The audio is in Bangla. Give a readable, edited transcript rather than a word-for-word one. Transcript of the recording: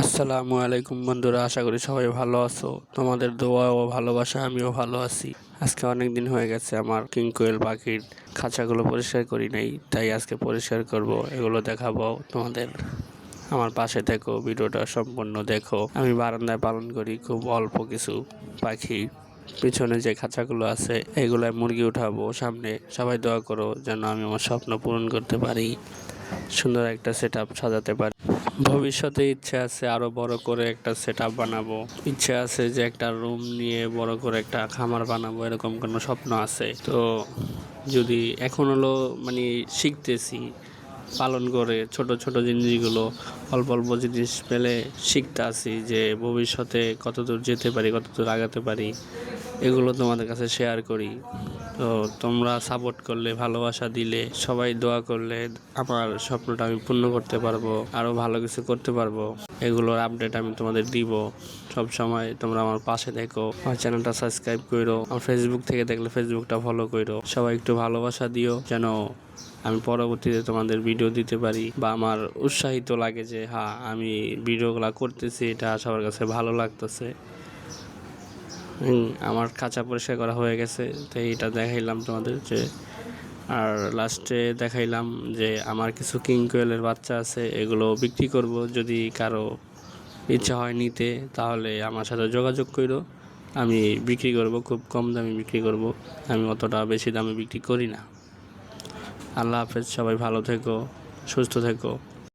আসসালামু আলাইকুম বন্ধুরা, আশা করি সবাই ভালো আছো। তোমাদের দোয়া ও ভালোবাসা আমিও ভালো আছি। আজকে অনেক দিন হয়ে গেছে আমার কিং কোয়েল পাখির খাঁচাগুলো পরিষ্কার করি নাই, তাই আজকে পরিষ্কার করব, এগুলো দেখাবো তোমাদের। আমার পাশে থেকো, ভিডিওটা সম্পূর্ণ দেখো। আমি বারান্দায় পালন করি খুব অল্প কিছু পাখি। পিছনে যে খাঁচাগুলো আছে এগুলায় মুরগি উঠাবো সামনে। সবাই দোয়া করো যেন আমি আমার স্বপ্ন পূরণ করতে পারি, সুন্দর একটা সেট আপ সাজাতে পারি। ভবিষ্যতে ইচ্ছে আছে আরো বড় করে একটা সেট আপ বানাবো। ইচ্ছে আছে যে একটা রুম নিয়ে বড় করে একটা খামার বানাবো, এরকম কোনো স্বপ্ন আছে। তো যদি এখন হলো মানে শিখতেছি, পালন করে ছোট ছোট জিনিসগুলো অল্প অল্প জিনিস পেলে শিখতে আছি যে ভবিষ্যতে কতদূর যেতে পারি, কতদূর আগাতে পারি, এগুলো তোমাদের কাছে শেয়ার করি। তো তোমরা সাপোর্ট করলে, ভালোবাসা দিলে, সবাই দোয়া করলে আমার স্বপ্নটা আমি পূর্ণ করতে পারবো, আরও ভালো কিছু করতে পারবো। এগুলোর আপডেট আমি তোমাদের দিব সব সময়। তোমরা আমার পাশে থেকো, আমার চ্যানেলটা সাবস্ক্রাইব করো, আমার ফেসবুক থেকে দেখলে ফেসবুকটা ফলো করো। সবাই একটু ভালোবাসা দিও যেন আমি পরবর্তীতে তোমাদের ভিডিও দিতে পারি, বা আমার উৎসাহিত লাগে যে হ্যাঁ আমি ভিডিওগুলো করতেছি, এটা সবার কাছে ভালো লাগতেছে। আমার খাঁচা পরিষ্কার করা হয়ে গেছে, তো এইটা দেখাইলাম তোমাদের যে। আর লাস্টে দেখাইলাম যে আমার কিছু কিং কোয়েলের বাচ্চা আছে, এগুলো বিক্রি করব। যদি কারো ইচ্ছা হয় নিতে, তাহলে আমার সাথে যোগাযোগ করো। আমি বিক্রি করব, খুব কম দামে বিক্রি করব, আমি অতটা বেশি দামে বিক্রি করি না। আল্লাহ হাফেজ, সবাই ভালো থেকো, সুস্থ থেকো।